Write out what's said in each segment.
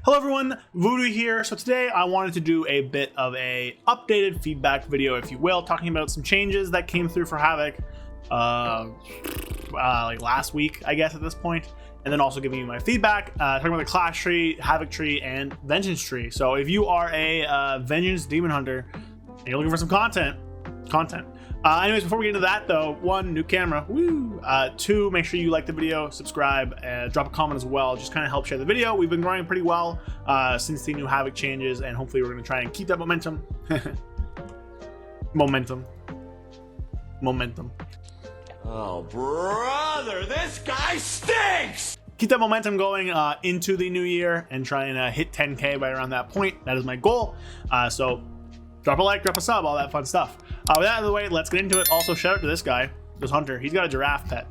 Hello everyone, Voodoo here. So today I wanted to do a bit of a updated feedback video, if you will, talking about some changes that came through for Havoc like last week, I guess at this point, and then also giving you my feedback, talking about the Clash Tree, Havoc Tree, and Vengeance Tree. So if you are a Vengeance Demon Hunter and you're looking for some content. Anyways, before we get into that though, 1, new camera, woo! 2, make sure you like the video, subscribe, drop a comment as well, just kind of help share the video. We've been growing pretty well since the new Havoc changes, and hopefully we're going to try and keep that momentum. momentum. Oh, brother, this guy stinks! Keep that momentum going into the new year and try and hit 10K by around that point. That is my goal. So drop a like, drop a sub, all that fun stuff. With that out of the way, let's get into it. Also, shout out to this guy, this hunter. He's got a giraffe pet.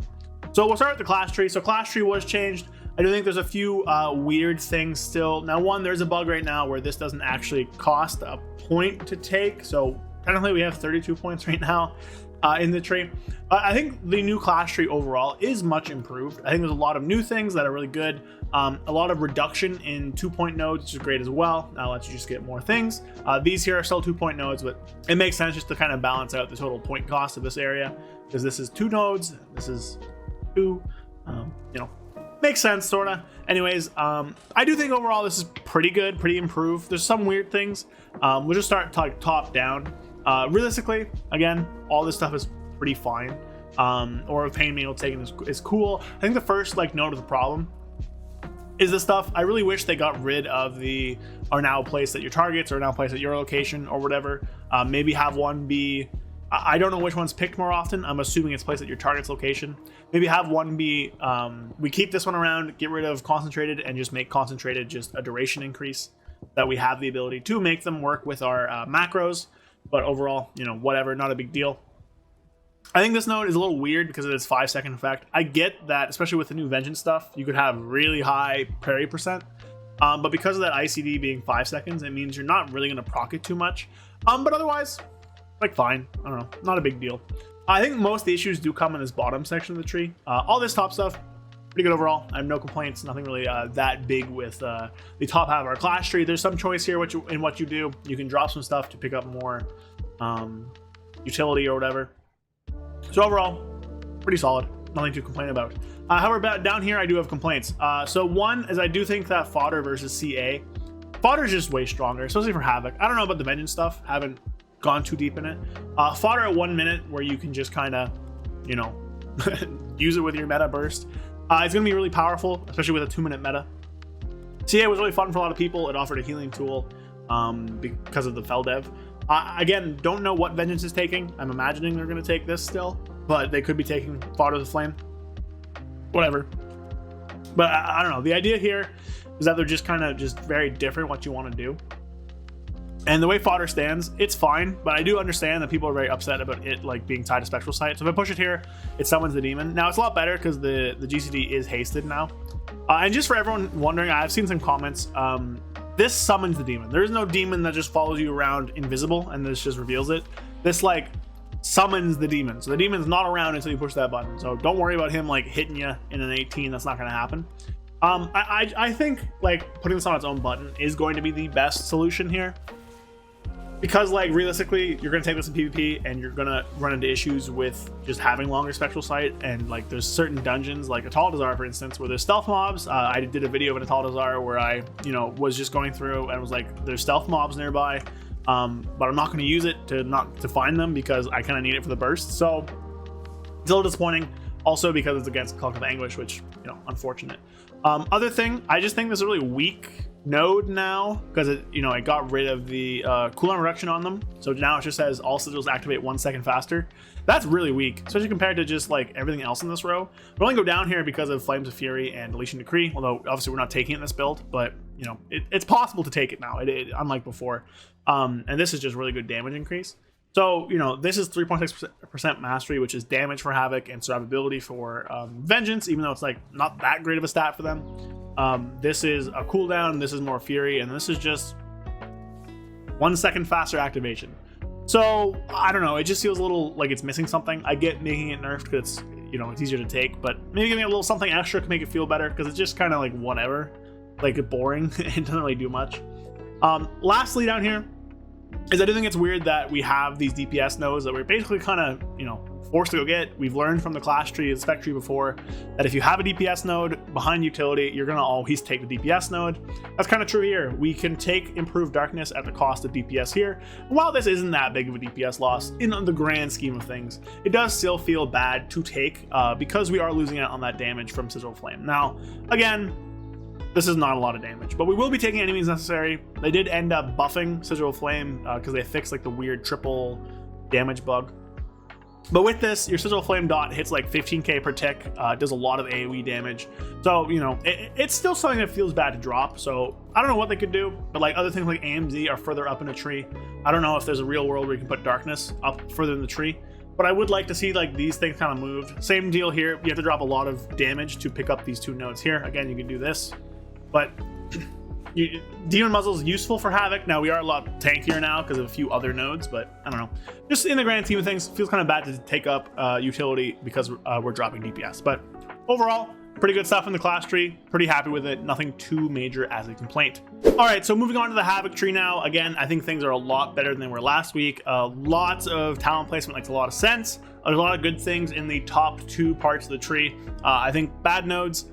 So we'll start with the Clash Tree. So Clash Tree was changed. I do think there's a few weird things still. Now, one, there's a bug right now where this doesn't actually cost a point to take. So technically we have 32 points right now in the tree. I think the new Clash Tree overall is much improved. I think there's a lot of new things that are really good. A lot of reduction in 2-point nodes, which is great as well. That lets you just get more things. These here are still 2-point nodes, but it makes sense just to kind of balance out the total point cost of this area, because this is 2 nodes, this is 2, makes sense, sort of. Anyways, I do think overall this is pretty good, pretty improved. There's some weird things. We'll just start top down. Realistically, again, all this stuff is pretty fine. Or pain manual taken is cool. I think the first note of the problem is the stuff. I really wish they got rid of the are now placed at your targets or now placed at your location or whatever. Maybe have one be, I don't know which one's picked more often. I'm assuming it's placed at your target's location. Maybe have one be, we keep this one around, get rid of concentrated, and just make concentrated just a duration increase, that we have the ability to make them work with our macros. But overall, whatever, not a big deal. I think this node is a little weird because of its 5-second effect. I get that, especially with the new Vengeance stuff, you could have really high parry percent. But because of that ICD being 5 seconds, it means you're not really going to proc it too much. But otherwise, fine. I don't know, not a big deal. I think most of the issues do come in this bottom section of the tree. All this top stuff, pretty good overall. I have no complaints. Nothing really that big with the top half of our Clash Tree. There's some choice here in what you do. You can drop some stuff to pick up more utility or whatever. So overall, pretty solid. Nothing to complain about. However, down here I do have complaints. So one is I do think that fodder versus CA, fodder is just way stronger, especially for Havoc. I don't know about the Vengeance stuff. Haven't gone too deep in it. Fodder at 1 minute, where you can just kind of, use it with your meta burst. It's going to be really powerful, especially with a 2-minute meta. CA was really fun for a lot of people. It offered a healing tool because of the Fel Dev. Again, don't know what Vengeance is taking. I'm imagining they're going to take this still, but they could be taking Fodder the Flame. Whatever. But I don't know. The idea here is that they're just kind of just very different what you want to do. And the way Fodder stands, it's fine, but I do understand that people are very upset about it being tied to Spectral Sight. So if I push it here, it summons the demon. Now it's a lot better because the GCD is hasted now. And just for everyone wondering, I've seen some comments. This summons the demon. There is no demon that just follows you around invisible and this just reveals it. This summons the demon. So the demon's not around until you push that button. So don't worry about him hitting you in an 18. That's not going to happen. I think putting this on its own button is going to be the best solution here. Because realistically, you're going to take this in PvP and you're going to run into issues with just having longer Spectral Sight, and there's certain dungeons like Atal'Dazar, for instance, where there's stealth mobs. I did a video of an Atal'Dazar where I was just going through and was there's stealth mobs nearby, but I'm not going to use it to find them because I kind of need it for the burst. So it's a little disappointing, also because it's against Collective Anguish, which unfortunate. Other thing, I just think this is a really weak node now because it got rid of the cooldown reduction on them. So now it just says all sigils activate 1 second faster. That's really weak, especially compared to just everything else in this row. We only go down here because of Flames of Fury and Deletion Decree, although obviously we're not taking it in this build, but it's possible to take it now, unlike before. And this is just really good damage increase. So, this is 3.6% mastery, which is damage for Havoc and survivability for Vengeance, even though it's not that great of a stat for them. This is a cooldown, this is more Fury, and this is just 1 second faster activation. So, I don't know, it just feels a little like it's missing something. I get making it nerfed because it's easier to take, but maybe giving it a little something extra to make it feel better, because it's just kind of whatever. like boring. It doesn't really do much. Lastly down here is I do think it's weird that we have these DPS nodes that we're basically kind of, you know, forced to go get. We've learned from the class tree and spec tree before that if you have a DPS node behind utility, you're going to always take the DPS node. That's kind of true here. We can take improved darkness at the cost of DPS here. And while this isn't that big of a DPS loss in the grand scheme of things, it does still feel bad to take because we are losing out on that damage from Sigil Flame. Now, again, this is not a lot of damage, but we will be taking any means necessary. They did end up buffing Sigil Flame because they fixed like the weird triple damage bug. But with this, your Sigil Flame dot hits like 15k per tick, does a lot of AoE damage. So, you know, it's still something that feels bad to drop. So I don't know what they could do, but like other things like AMZ are further up in a tree. I don't know if there's a real world where you can put darkness up further in the tree, but I would like to see like these things kind of moved. Same deal here. You have to drop a lot of damage to pick up these two nodes here. Again, you can do this, but Demon Muzzle is useful for Havoc. Now we are a lot tankier now because of a few other nodes, but I don't know. Just in the grand scheme of things, feels kind of bad to take up utility because we're dropping DPS. But overall, pretty good stuff in the class tree. Pretty happy with it. Nothing too major as a complaint. All right, so moving on to the Havoc tree now. Again, I think things are a lot better than they were last week. Lots of talent placement makes a lot of sense. There's a lot of good things in the top two parts of the tree. I think bad nodes.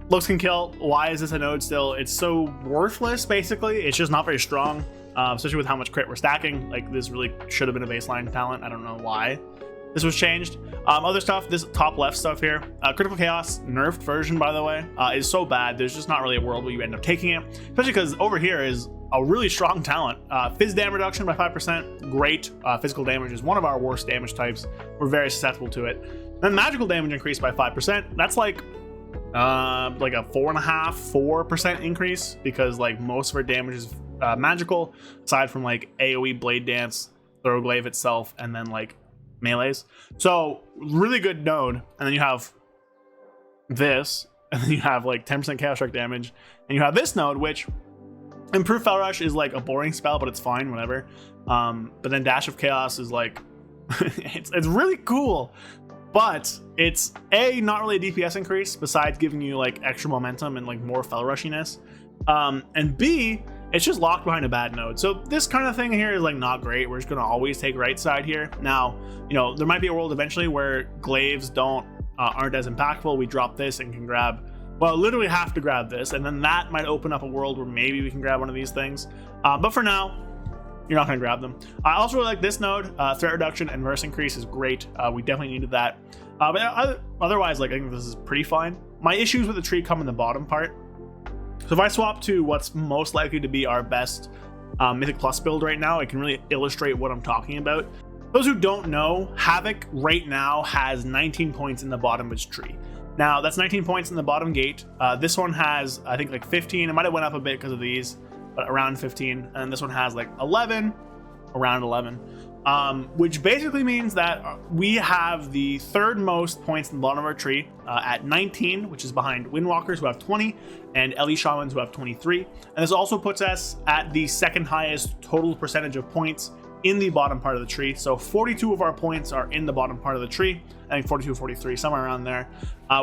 Looks can kill. Why is this a node still? It's so worthless, basically. It's just not very strong, especially with how much crit we're stacking. Like, this really should have been a baseline talent. I don't know why this was changed. Other stuff, this top left stuff here. Critical Chaos, nerfed version, by the way, is so bad. There's just not really a world where you end up taking it, especially because over here is a really strong talent. Phys dam reduction by 5%, great. Physical damage is one of our worst damage types. We're very susceptible to it. Then magical damage increased by 5%. That's like a 4% increase because like most of our damage is magical, aside from like AoE Blade Dance, Throglaive itself, and then like melees. So really good node. And then you have this, and then you have like 10% Chaos Strike damage, and you have this node, which Improved Fel Rush is like a boring spell, but it's fine, whatever. But then Dash of Chaos is like it's really cool. But it's A, not really a DPS increase, besides giving you like extra momentum and like more Fel Rushiness. And B, it's just locked behind a bad node. So this kind of thing here is like not great. We're just gonna always take right side here. Now, you know, there might be a world eventually where glaives aren't as impactful. We drop this and can grab, well, literally have to grab this, and then that might open up a world where maybe we can grab one of these things. But for now, you're not going to grab them. I also really like this node. Threat reduction and verse increase is great. We definitely needed that. But otherwise, like, I think this is pretty fine. My issues with the tree come in the bottom part. So if I swap to what's most likely to be our best Mythic Plus build right now, it can really illustrate what I'm talking about. Those who don't know, Havoc right now has 19 points in the bottom of its tree. Now, that's 19 points in the bottom gate. This one has, I think, like 15. It might have went up a bit because of these, but around 15. And this one has like 11, around 11. Which basically means that we have the third most points in the bottom of our tree at 19, which is behind Windwalkers, who have 20, and Ellie Shamans, who have 23. And this also puts us at the second highest total percentage of points in the bottom part of the tree. So 42 of our points are in the bottom part of the tree. I think 42, 43, somewhere around there,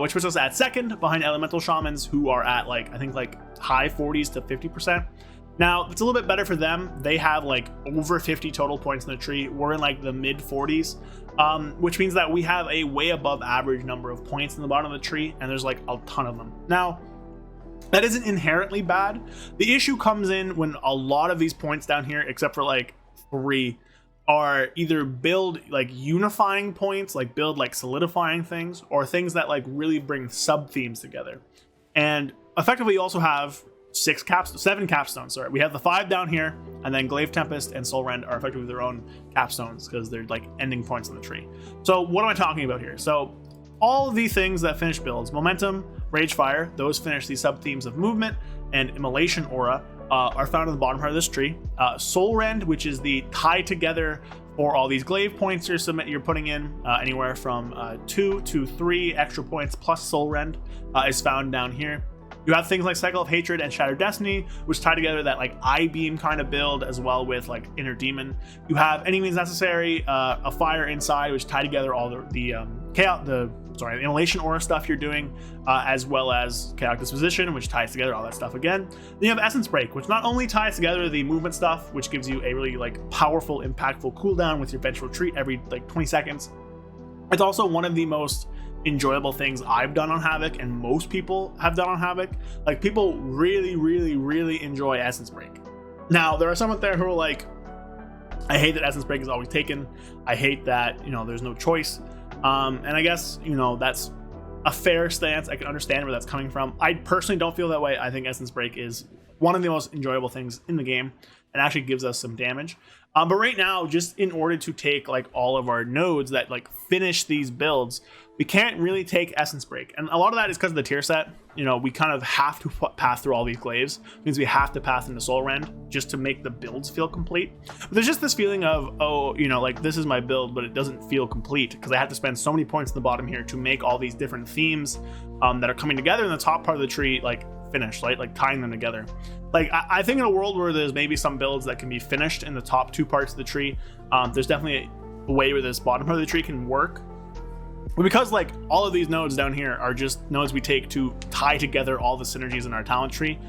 which puts us at second behind Elemental Shamans, who are at like, I think like high 40s to 50%. Now, it's a little bit better for them. They have like over 50 total points in the tree. We're in like the mid 40s, which means that we have a way above average number of points in the bottom of the tree, and there's like a ton of them. Now, that isn't inherently bad. The issue comes in when a lot of these points down here, except for like 3, are either build like unifying points, like build like solidifying things, or things that like really bring sub themes together. And effectively, you also have 7 capstones. Sorry, we have the 5 down here, and then Glaive Tempest and Soul Rend are effectively their own capstones because they're like ending points on the tree. So what am I talking about here? So all of the things that finish builds, Momentum, Rage Fire, those finish the sub themes of movement, and Immolation Aura are found in the bottom part of this tree. Soul Rend, which is the tie together for all these glaive points you're putting in, anywhere from 2 to 3 extra points plus Soul Rend, is found down here. You have things like Cycle of Hatred and Shattered Destiny, which tie together that like I-beam kind of build, as well with like Inner Demon. You have Any Means Necessary, a Fire Inside, which tie together all the chaos, the sorry, the immolation aura stuff you're doing, as well as chaotic disposition, which ties together all that stuff again. Then you have essence break, which not only ties together the movement stuff, which gives you a really like powerful, impactful cooldown with your vengeful retreat every like 20 seconds. It's also one of the most enjoyable things I've done on Havoc, and most people have done on Havoc. Like, people really, really, really enjoy essence break. Now, there are some out there who are like, I hate that essence break is always taken. I hate that, you know, there's no choice. And I guess, you know, that's a fair stance. I can understand where that's coming from. I personally don't feel that way. I think essence break is one of the most enjoyable things in the game, and actually gives us some damage. But right now, just in order to take like all of our nodes that like finish these builds, we can't really take essence break, and a lot of that is because of the tier set. You know, we kind of have to pass through all these glaives. It means we have to pass into Soul Rend just to make the builds feel complete. But there's just this feeling of, oh, you know, like this is my build, but it doesn't feel complete because I have to spend so many points in the bottom here to make all these different themes that are coming together in the top part of the tree, like finished, right? Like tying them together. Like I think in a world where there's maybe some builds that can be finished in the top two parts of the tree, there's definitely a way where this bottom part of the tree can work. But because like all of these nodes down here are just nodes we take to tie together all the synergies in our talent tree,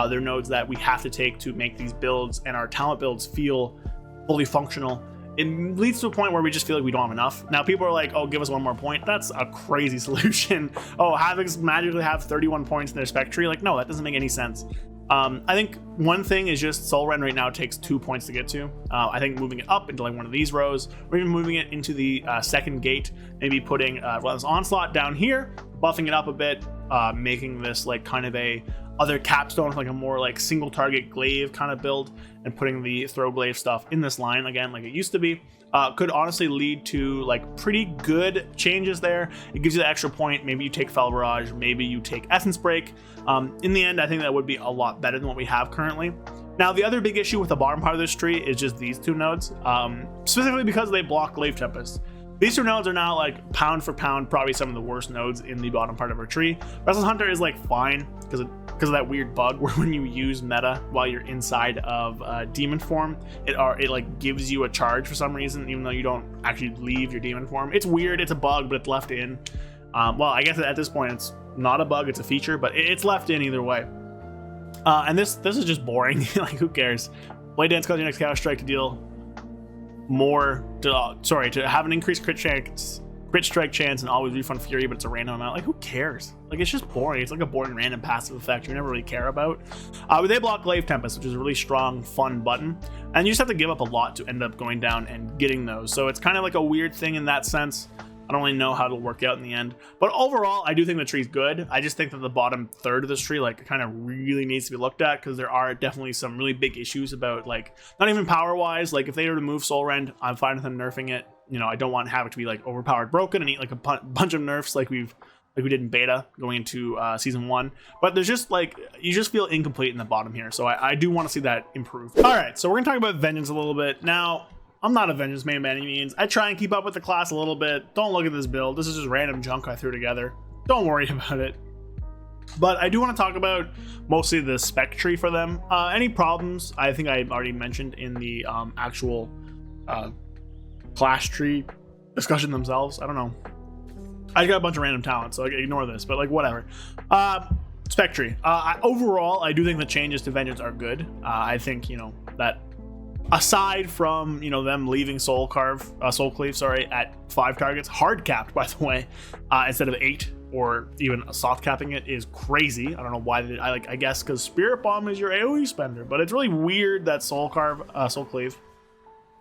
they're nodes that we have to take to make these builds and our talent builds feel fully functional. It leads to a point where we just feel like we don't have enough. Now people are like, oh, give us one more point. That's a crazy solution. Oh, Havocs magically have 31 points in their spec tree. Like, no, that doesn't make any sense. I think one thing is just Soul Rend right now takes 2 points to get to. I think moving it up into like one of these rows, or even moving it into the second gate, maybe putting Relentless Onslaught down here, buffing it up a bit, making this like kind of a other capstone, like a more like single target glaive kind of build, and putting the throw glaive stuff in this line again like it used to be. Could honestly lead to like pretty good changes there. It gives you the extra point. Maybe you take Fell Barrage, maybe you take Essence Break. In the end, I think that would be a lot better than what we have currently. Now, the other big issue with the bottom part of this tree is just these two nodes, specifically because they block Glaive Tempest. These two nodes are now like pound for pound probably some of the worst nodes in the bottom part of our tree. Restless Hunter is like fine because of that weird bug where when you use meta while you're inside of demon form, it like gives you a charge for some reason, even though you don't actually leave your demon form. It's weird. It's a bug, but it's left in. Well, I guess at this point it's not a bug, it's a feature, but it's left in either way. And this is just boring. Like, who cares? Blade Dance calls your next Chaos Strike to deal more to have an increased crit strike chance and always refund fury, but it's a random amount. Like, who cares? Like, it's just boring. It's like a boring random passive effect you never really care about. But they block Glaive Tempest, which is a really strong, fun button, and you just have to give up a lot to end up going down and getting those. So it's kind of like a weird thing in that sense. I don't really know how it'll work out in the end, but overall I do think the tree's good. I just think that the bottom third of this tree like kind of really needs to be looked at, because there are definitely some really big issues about, like, not even power wise. Like, if they were to move Soul Rend, I'm fine with them nerfing it. You know, I don't want Havoc to be like overpowered broken and eat like a bunch of nerfs like we did in beta going into season 1. But there's just like, you just feel incomplete in the bottom here, so I do want to see that improve. All right, so we're gonna talk about Vengeance a little bit now. I'm not a Vengeance main by any means. I try and keep up with the class a little bit. Don't look at this build. This is just random junk I threw together. Don't worry about it. But I do want to talk about mostly the spec tree for them. Any problems, I think I already mentioned in the actual class tree discussion themselves. I don't know. I got a bunch of random talents, so ignore this, but like, whatever. Spec tree. Overall, I do think the changes to Vengeance are good. I think, you know, that aside from, you know, them leaving Soul Cleave, at 5 targets, hard capped by the way, instead of 8, or even soft capping it, is crazy. I don't know why I guess because Spirit Bomb is your AoE spender, but it's really weird that Soul Cleave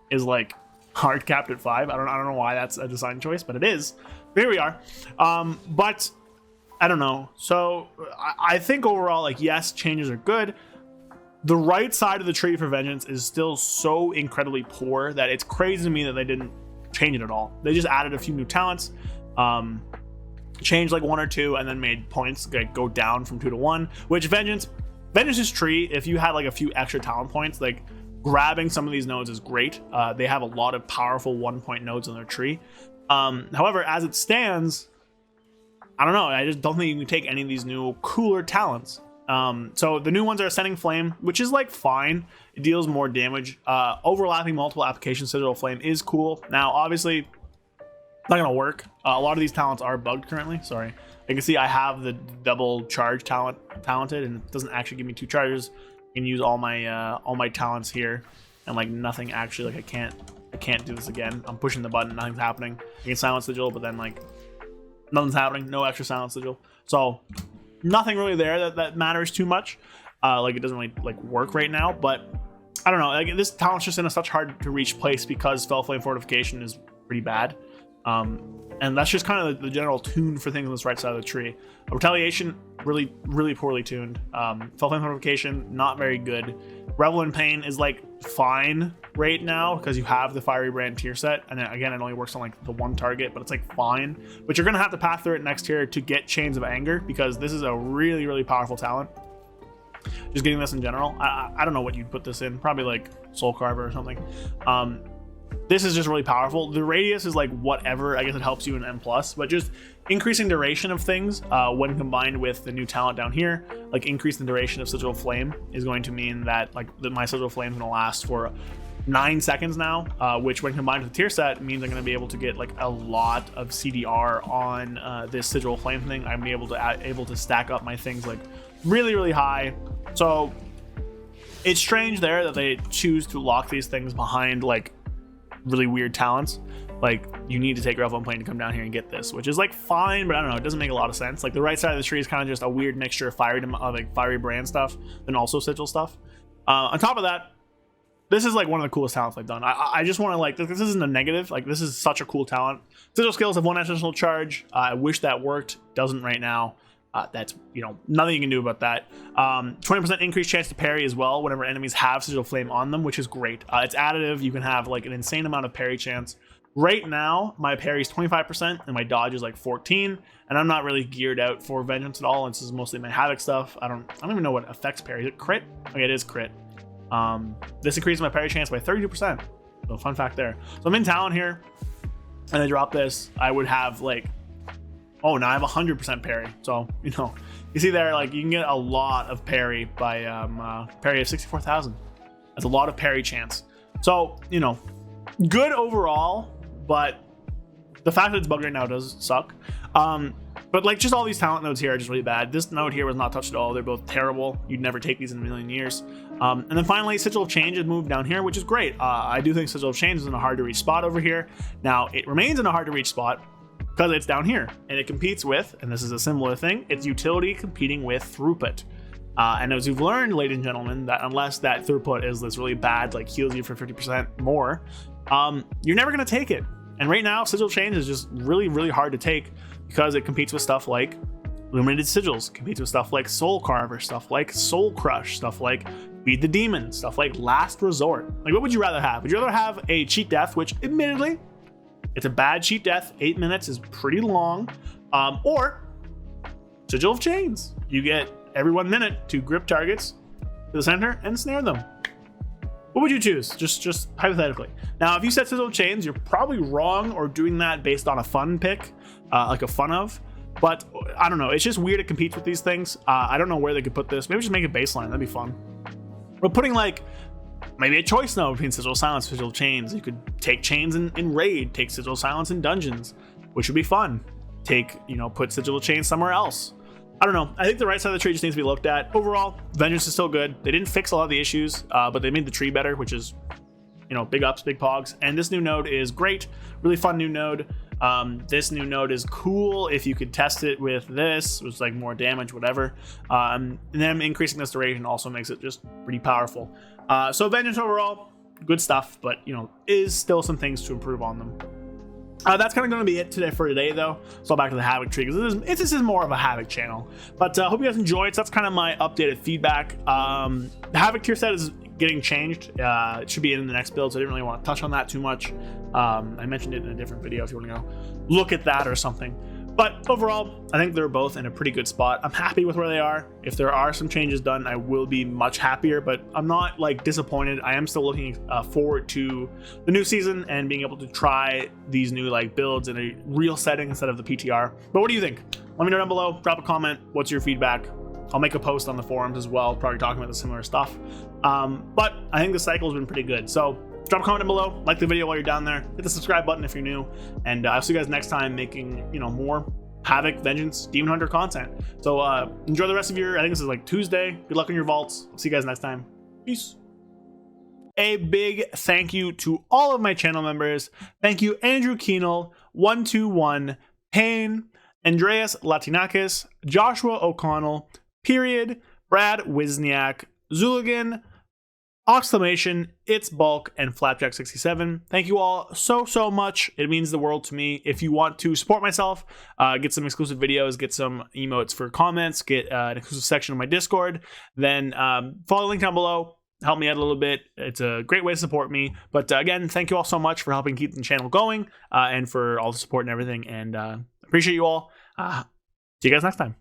is like hard capped at 5. I don't know why that's a design choice, but it is. Here we are. But I don't know. So I think overall, like, yes, changes are good. The right side of the tree for Vengeance is still so incredibly poor that it's crazy to me that they didn't change it at all. They just added a few new talents, changed like 1 or 2, and then made points like go down from 2 to 1. Which Vengeance's tree, if you had like a few extra talent points, like grabbing some of these nodes is great. They have a lot of powerful 1-point nodes in their tree. However, as it stands, I don't know. I just don't think you can take any of these new cooler talents. So the new ones are Ascending Flame, which is like fine. It deals more damage. Overlapping multiple applications, Citadel Flame is cool. Now, obviously, not gonna work. A lot of these talents are bugged currently. Sorry, you can see I have the double charge talented, and it doesn't actually give me 2 charges. I can use all my talents here, and like nothing actually, like I can't do this again. I'm pushing the button, nothing's happening. I can silence sigil, but then like nothing's happening. No extra silence sigil, so nothing really there that matters too much. Like it doesn't really like work right now, but I don't know. Like this talent's just in a such hard to reach place because Fell Flame Fortification is pretty bad. And that's just kind of the general tune for things on this right side of the tree. Retaliation, really, really poorly tuned. Fell Flame Fortification, not very good. Revel in Pain is like fine right now because you have the Fiery Brand tier set, and then, again, it only works on like the 1 target, but it's like fine. But you're gonna have to path through it next tier to get Chains of Anger because this is a really, really powerful talent. Just getting this in general, I don't know what you'd put this in, probably like Soul Carver or something. This is just really powerful. The radius is like whatever, I guess it helps you in M+, but just increasing duration of things when combined with the new talent down here, like increasing the duration of Sigil of Flame is going to mean that like my Sigil of Flame is going to last for 9 seconds now, which when combined with the tier set means I'm going to be able to get like a lot of CDR on this Sigil of Flame thing. I'm able to stack up my things like really, really high. So it's strange there that they choose to lock these things behind like really weird talents. Like you need to take Revel in Pain to come down here and get this, which is like fine, but I don't know, it doesn't make a lot of sense. Like the right side of the tree is kind of just a weird mixture of fiery brand stuff and also sigil stuff. On top of that, this is like one of the coolest talents I've done. I just want to like, this isn't a negative, like this is such a cool talent. Sigil skills have 1 additional charge. I wish that worked, doesn't right now. That's, you know, nothing you can do about that. 20% increased chance to parry as well whenever enemies have Sigil Flame on them, which is great. It's additive. You can have like an insane amount of parry chance. Right now, my parry is 25% and my dodge is like 14, and I'm not really geared out for Vengeance at all. This is mostly my Havoc stuff. I don't even know what affects parry. Is it crit? Okay, it is crit. This increases my parry chance by 32%. So fun fact there. So I'm in talent here, and I drop this. I would have like, oh, now I have 100% parry. So, you know, you see there, like you can get a lot of parry by parry of 64,000. That's a lot of parry chance. So, you know, good overall, but the fact that it's bugged right now does suck. But like just all these talent nodes here are just really bad. This node here was not touched at all. They're both terrible. You'd never take these in a million years. And then finally, Sigil of Change has moved down here, which is great. I do think Sigil of Change is in a hard to reach spot over here. Now, it remains in a hard to reach spot because it's down here, and it competes with, and this is a similar thing, it's utility competing with throughput. And as you've learned, ladies and gentlemen, that unless that throughput is this really bad, like heals you for 50% more, you're never going to take it. And right now, Sigil Change is just really, really hard to take because it competes with stuff like Illuminated Sigils, competes with stuff like Soul Carver, stuff like Soul Crush, stuff like Feed the Demon, stuff like Last Resort. Like, what would you rather have? Would you rather have a cheat death, which admittedly, it's a bad cheat death, 8 minutes is pretty long, or Sigil of Chains? You get every 1 minute to grip targets to the center and snare them. What would you choose? Just hypothetically. Now, if you said Sigil of Chains, you're probably wrong or doing that based on a fun pick, like a fun of. But I don't know. It's just weird to compete with these things. I don't know where they could put this. Maybe just make it baseline. That'd be fun. But putting like maybe a choice node between Sigil Silence, Sigil Chains. You could take Chains in Raid, take Sigil Silence in Dungeons, which would be fun. Take, you know, put Sigil Chains somewhere else. I don't know. I think the right side of the tree just needs to be looked at. Overall, Vengeance is still good. They didn't fix a lot of the issues, but they made the tree better, which is, you know, big ups, big pogs. And this new node is great. Really fun new node. This new node is cool if you could test it with this, which is like more damage, whatever. And then increasing this duration also makes it just pretty powerful. So Vengeance overall, good stuff, but, you know, is still some things to improve on them. That's kind of going to be it for today, though. So back to the Havoc Tree, because this is more of a Havoc channel. But I hope you guys enjoyed. So that's kind of my updated feedback. The Havoc tier set is getting changed. It should be in the next build, so I didn't really want to touch on that too much. I mentioned it in a different video if you want to go look at that or something. But overall, I think they're both in a pretty good spot. I'm happy with where they are. If there are some changes done, I will be much happier, but I'm not like disappointed. I am still looking forward to the new season and being able to try these new like builds in a real setting instead of the PTR. But what do you think? Let me know down below. Drop a comment. What's your feedback? I'll make a post on the forums as well, probably talking about the similar stuff. But I think the cycle has been pretty good. So drop a comment down below, like the video while you're down there, hit the subscribe button if you're new, and I'll see you guys next time making, you know, more Havoc, Vengeance, Demon Hunter content. So enjoy the rest of your, I think this is like Tuesday. Good luck on your vaults. See you guys next time. Peace. A big thank you to all of my channel members. Thank you, Andrew Keenel, 121, Payne, Andreas Latinakis, Joshua O'Connell, Period, Brad Wisniak, Zuligan, Exclamation, It's Bulk, and Flapjack67. Thank you all so much. It means the world to me. If you want to support myself, get some exclusive videos, get some emotes for comments, get an exclusive section of my Discord, then follow the link down below. Help me out a little bit. It's a great way to support me. But again, thank you all so much for helping keep the channel going and for all the support and everything. And appreciate you all. See you guys next time.